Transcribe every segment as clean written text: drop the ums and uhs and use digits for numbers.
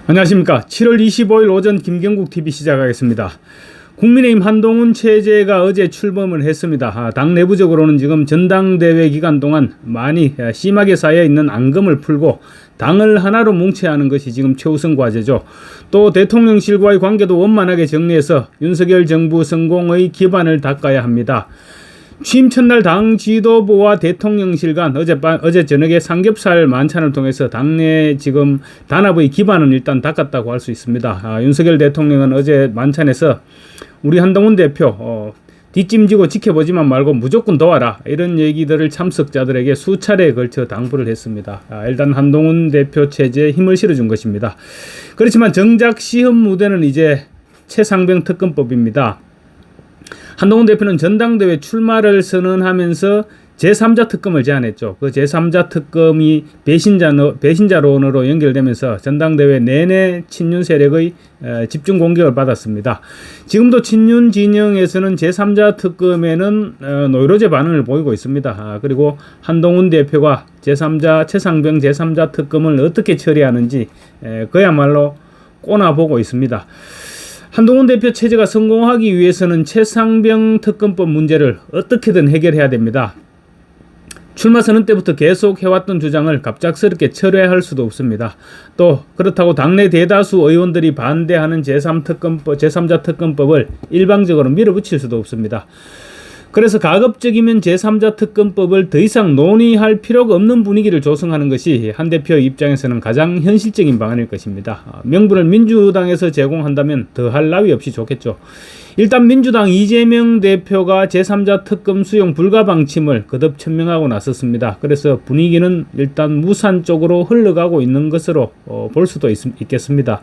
안녕하십니까. 7월 25일 오전 김경국TV 시작하겠습니다. 국민의힘 한동훈 체제가 어제 출범을 했습니다. 당 내부적으로는 지금 전당대회 기간 동안 많이 심하게 쌓여있는 앙금을 풀고 당을 하나로 뭉쳐야 하는 것이 지금 최우선 과제죠. 또 대통령실과의 관계도 원만하게 정리해서 윤석열 정부 성공의 기반을 닦아야 합니다. 취임 첫날 당 지도부와 대통령실 간 어제 저녁에 삼겹살 만찬을 통해서 당내 지금 단합의 기반은 일단 닦았다고 할 수 있습니다. 윤석열 대통령은 어제 만찬에서 우리 한동훈 대표 뒷짐지고 지켜보지만 말고 무조건 도와라, 이런 얘기들을 참석자들에게 수차례에 걸쳐 당부를 했습니다. 일단 한동훈 대표 체제에 힘을 실어준 것입니다. 그렇지만 정작 시험 무대는 이제 최상병 특검법입니다. 한동훈 대표는 전당대회 출마를 선언하면서 제3자 특검을 제안했죠. 그 제3자 특검이 배신자론으로 연결되면서 전당대회 내내 친윤 세력의 집중 공격을 받았습니다. 지금도 친윤 진영에서는 제3자 특검에는 노이로제 반응을 보이고 있습니다. 그리고 한동훈 대표가 최상병 제3자 특검을 어떻게 처리하는지 그야말로 꼬나보고 있습니다. 한동훈 대표 체제가 성공하기 위해서는 최상병 특검법 문제를 어떻게든 해결해야 됩니다. 출마 선언 때부터 계속 해왔던 주장을 갑작스럽게 철회할 수도 없습니다. 또 그렇다고 당내 대다수 의원들이 반대하는 제3자 특검법을 일방적으로 밀어붙일 수도 없습니다. 그래서 가급적이면 제3자 특검법을 더 이상 논의할 필요가 없는 분위기를 조성하는 것이 한 대표 입장에서는 가장 현실적인 방안일 것입니다. 명분을 민주당에서 제공한다면 더할 나위 없이 좋겠죠. 일단 민주당 이재명 대표가 제3자 특검 수용 불가 방침을 거듭 천명하고 나섰습니다. 그래서 분위기는 일단 무산 쪽으로 흘러가고 있는 것으로 볼 수도 있겠습니다.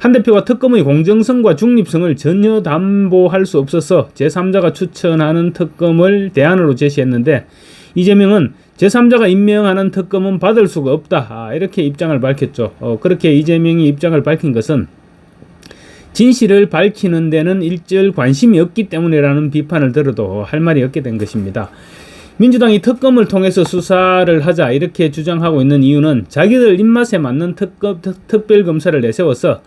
한 대표가 특검의 공정성과 중립성을 전혀 담보할 수 없어서 제3자가 추천하는 특검을 대안으로 제시했는데, 이재명은 제3자가 임명하는 특검은 받을 수가 없다, 이렇게 입장을 밝혔죠. 그렇게 이재명이 입장을 밝힌 것은 진실을 밝히는 데는 일절 관심이 없기 때문이라는 비판을 들어도 할 말이 없게 된 것입니다. 민주당이 특검을 통해서 수사를 하자 이렇게 주장하고 있는 이유는 자기들 입맛에 맞는 특별검사를 내세워서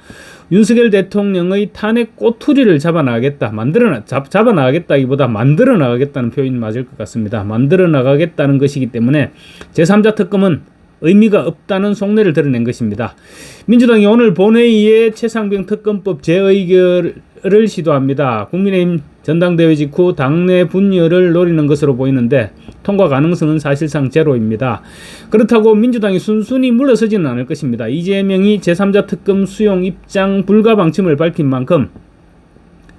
윤석열 대통령의 탄핵 꼬투리를 잡아나가겠다기보다 만들어 나가겠다는 표현이 맞을 것 같습니다. 만들어 나가겠다는 것이기 때문에 제3자 특검은 의미가 없다는 속내를 드러낸 것입니다. 민주당이 오늘 본회의에 최상병 특검법 재의결을 시도합니다. 국민의힘 전당대회 직후 당내 분열을 노리는 것으로 보이는데 통과 가능성은 사실상 제로입니다. 그렇다고 민주당이 순순히 물러서지는 않을 것입니다. 이재명이 제3자 특검 수용 입장 불가 방침을 밝힌 만큼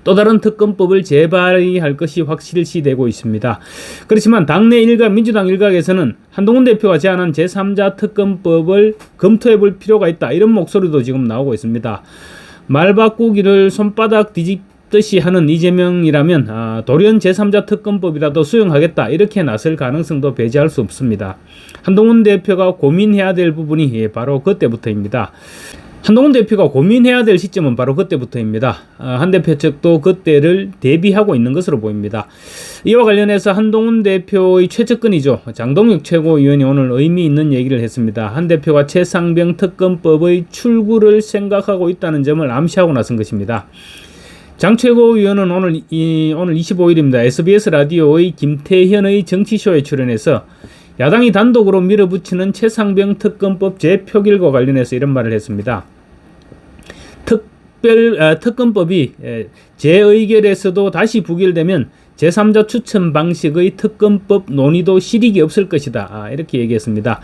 또 다른 특검법을 재발의할 것이 확실시되고 있습니다. 그렇지만 당내 일각, 민주당 일각에서는 한동훈 대표가 제안한 제3자 특검법을 검토해볼 필요가 있다, 이런 목소리도 지금 나오고 있습니다. 말 바꾸기를 손바닥 뒤집듯이 하는 이재명이라면 돌연 제3자 특검법이라도 수용하겠다, 이렇게 나설 가능성도 배제할 수 없습니다. 한동훈 대표가 고민해야 될 부분이 바로 그때부터입니다. 한동훈 대표가 고민해야 될 시점은 바로 그때부터입니다. 한 대표 측도 그때를 대비하고 있는 것으로 보입니다. 이와 관련해서 한동훈 대표의 최측근이죠, 장동혁 최고위원이 오늘 의미 있는 얘기를 했습니다. 한 대표가 최상병 특검법의 출구를 생각하고 있다는 점을 암시하고 나선 것입니다. 장 최고위원은 오늘 25일입니다. SBS 라디오의 김태현의 정치쇼에 출연해서 야당이 단독으로 밀어붙이는 최상병 특검법 재표결과 관련해서 이런 말을 했습니다. 특검법이 재의결에서도 다시 부결되면 제3자 추천 방식의 특검법 논의도 실익이 없을 것이다, 이렇게 얘기했습니다.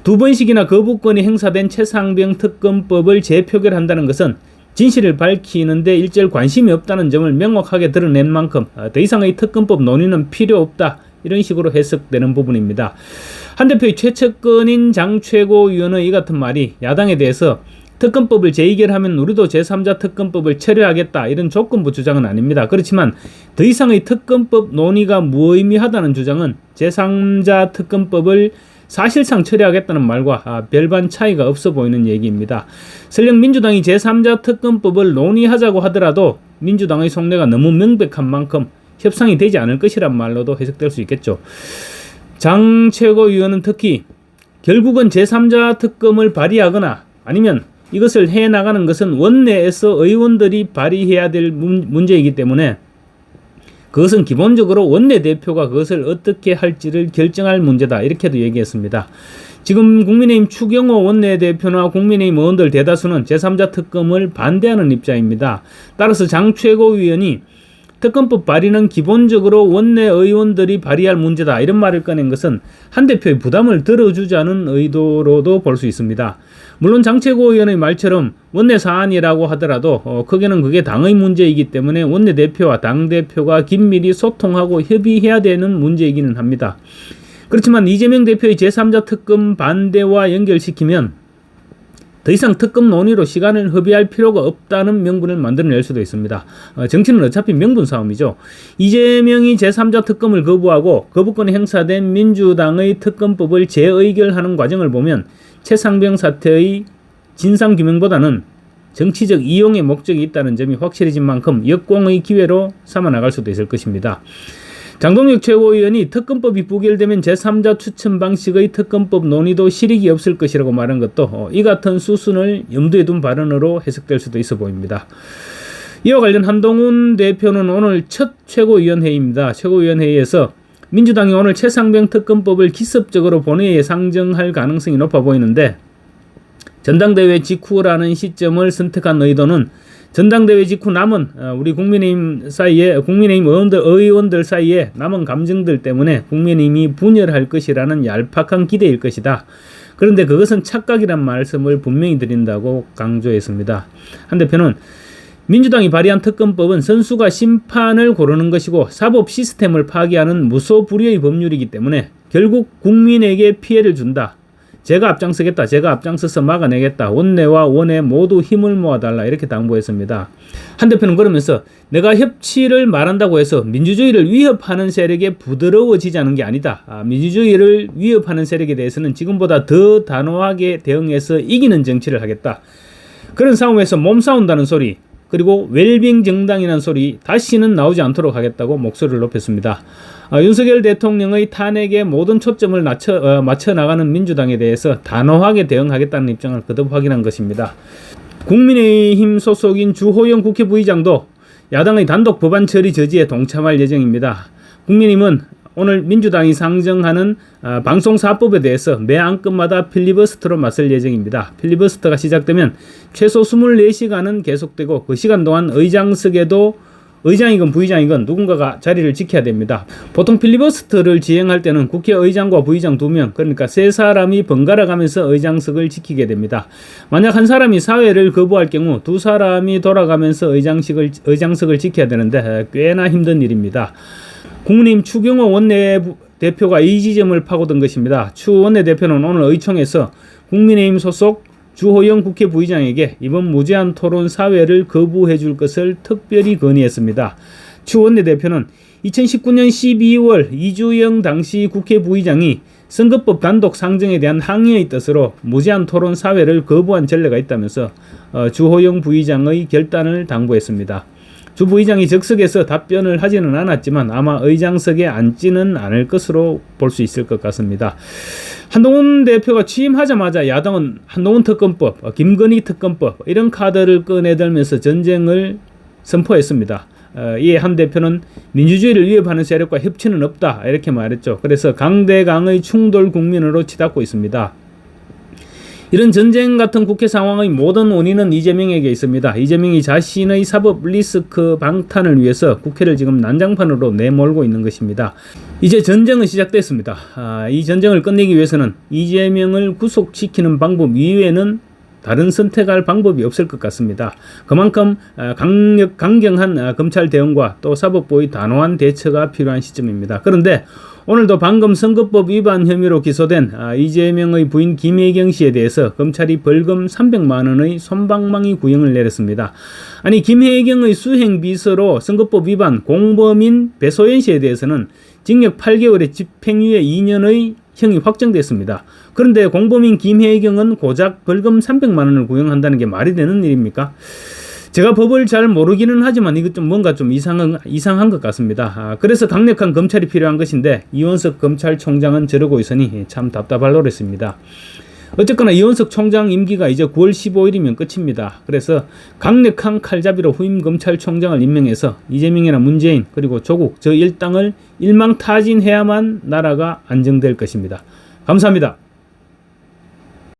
두 번씩이나 거부권이 행사된 최상병 특검법을 재표결한다는 것은 진실을 밝히는데 일절 관심이 없다는 점을 명확하게 드러낸 만큼 더 이상의 특검법 논의는 필요 없다, 이런 식으로 해석되는 부분입니다. 한 대표의 최측근인 장 최고위원의 이 같은 말이 야당에 대해서 특검법을 재의결하면 우리도 제3자 특검법을 처리하겠다, 이런 조건부 주장은 아닙니다. 그렇지만 더 이상의 특검법 논의가 무의미하다는 주장은 제3자 특검법을 사실상 처리하겠다는 말과 별반 차이가 없어 보이는 얘기입니다. 설령 민주당이 제3자 특검법을 논의하자고 하더라도 민주당의 속내가 너무 명백한 만큼 협상이 되지 않을 것이란 말로도 해석될 수 있겠죠. 장 최고위원은 특히 결국은 제3자 특검을 발의하거나 아니면 이것을 해나가는 것은 원내에서 의원들이 발의해야 될 문제이기 때문에 그것은 기본적으로 원내대표가 그것을 어떻게 할지를 결정할 문제다. 이렇게도 얘기했습니다. 지금 국민의힘 추경호 원내대표나 국민의힘 의원들 대다수는 제3자 특검을 반대하는 입장입니다. 따라서 장 최고위원이 특검법 발의는 기본적으로 원내 의원들이 발의할 문제다. 이런 말을 꺼낸 것은 한 대표의 부담을 들어주자는 의도로도 볼 수 있습니다. 물론 장 최고위원의 말처럼 원내 사안이라고 하더라도 크게는 그게 당의 문제이기 때문에 원내대표와 당대표가 긴밀히 소통하고 협의해야 되는 문제이기는 합니다. 그렇지만 이재명 대표의 제3자 특검 반대와 연결시키면 더 이상 특검 논의로 시간을 허비할 필요가 없다는 명분을 만들어낼 수도 있습니다. 정치는 어차피 명분 싸움이죠. 이재명이 제3자 특검을 거부하고 거부권이 행사된 민주당의 특검법을 재의결하는 과정을 보면 최상병 사태의 진상규명보다는 정치적 이용의 목적이 있다는 점이 확실해진 만큼 역공의 기회로 삼아 나갈 수도 있을 것입니다. 장동혁 최고위원이 특검법이 부결되면 제3자 추천 방식의 특검법 논의도 실익이 없을 것이라고 말한 것도 이 같은 수순을 염두에 둔 발언으로 해석될 수도 있어 보입니다. 이와 관련 한동훈 대표는 오늘 첫 최고위원회의입니다. 최고위원회의에서 민주당이 오늘 최상병 특검법을 기습적으로 본회의에 상정할 가능성이 높아 보이는데 전당대회 직후라는 시점을 선택한 의도는 전당대회 직후 남은 우리 국민의힘 의원들 사이에 남은 감정들 때문에 국민의힘이 분열할 것이라는 얄팍한 기대일 것이다. 그런데 그것은 착각이란 말씀을 분명히 드린다고 강조했습니다. 한 대표는 민주당이 발의한 특검법은 선수가 심판을 고르는 것이고 사법 시스템을 파괴하는 무소불위의 법률이기 때문에 결국 국민에게 피해를 준다. 제가 앞장서겠다. 제가 앞장서서 막아내겠다. 원내와 원외 모두 힘을 모아달라. 이렇게 당부했습니다. 한 대표는 그러면서 내가 협치를 말한다고 해서 민주주의를 위협하는 세력에 부드러워지자는 게 아니다. 민주주의를 위협하는 세력에 대해서는 지금보다 더 단호하게 대응해서 이기는 정치를 하겠다. 그런 싸움에서 몸싸운다는 소리 그리고 웰빙 정당이라는 소리 다시는 나오지 않도록 하겠다고 목소리를 높였습니다. 윤석열 대통령의 탄핵에 모든 초점을 맞춰 나가는 민주당에 대해서 단호하게 대응하겠다는 입장을 거듭 확인한 것입니다. 국민의힘 소속인 주호영 국회 부의장도 야당의 단독 법안 처리 저지에 동참할 예정입니다. 국민의힘은 오늘 민주당이 상정하는 방송사법에 대해서 매 안건마다 필리버스터로 맞설 예정입니다. 필리버스터가 시작되면 최소 24시간은 계속되고 그 시간 동안 의장석에도 의장이건 부의장이건 누군가가 자리를 지켜야 됩니다. 보통 필리버스터를 지행할 때는 국회의장과 부의장 2명, 그러니까 3사람이 번갈아 가면서 의장석을 지키게 됩니다. 만약 한 사람이 사회를 거부할 경우 2사람이 돌아가면서 의장석을 지켜야 되는데 꽤나 힘든 일입니다. 국민의힘 추경호 원내대표가 이 지점을 파고든 것입니다. 추 원내대표는 오늘 의총에서 국민의힘 소속 주호영 국회 부의장에게 이번 무제한 토론 사회를 거부해 줄 것을 특별히 건의했습니다. 추 원내대표는 2019년 12월 이주영 당시 국회 부의장이 선거법 단독 상정에 대한 항의의 뜻으로 무제한 토론 사회를 거부한 전례가 있다면서 주호영 부의장의 결단을 당부했습니다. 주 부의장이 적석에서 답변을 하지는 않았지만 아마 의장석에 앉지는 않을 것으로 볼 수 있을 것 같습니다. 한동훈 대표가 취임하자마자 야당은 한동훈 특검법, 김건희 특검법 이런 카드를 꺼내들면서 전쟁을 선포했습니다. 이에 한 대표는 민주주의를 위협하는 세력과 협치는 없다 이렇게 말했죠. 그래서 강대강의 충돌 국면으로 치닫고 있습니다. 이런 전쟁 같은 국회 상황의 모든 원인은 이재명에게 있습니다. 이재명이 자신의 사법 리스크 방탄을 위해서 국회를 지금 난장판으로 내몰고 있는 것입니다. 이제 전쟁은 시작됐습니다. 이 전쟁을 끝내기 위해서는 이재명을 구속시키는 방법 이외에는 다른 선택할 방법이 없을 것 같습니다. 그만큼 강경한 검찰 대응과 또 사법부의 단호한 대처가 필요한 시점입니다. 그런데 오늘도 방금 선거법 위반 혐의로 기소된 이재명의 부인 김혜경 씨에 대해서 검찰이 벌금 300만 원의 솜방망이 구형을 내렸습니다. 아니 김혜경의 수행 비서로 선거법 위반 공범인 배소연 씨에 대해서는 징역 8개월에 집행유예 2년의 형이 확정됐습니다. 그런데 공범인 김혜경은 고작 벌금 300만 원을 구형한다는 게 말이 되는 일입니까? 제가 법을 잘 모르기는 하지만 이것 좀 뭔가 좀 이상한 것 같습니다. 그래서 강력한 검찰이 필요한 것인데 이원석 검찰총장은 저러고 있으니 참 답답할 노릇입니다. 어쨌거나 이원석 총장 임기가 이제 9월 15일이면 끝입니다. 그래서 강력한 칼잡이로 후임 검찰총장을 임명해서 이재명이나 문재인 그리고 조국 저 일당을 일망타진해야만 나라가 안정될 것입니다. 감사합니다.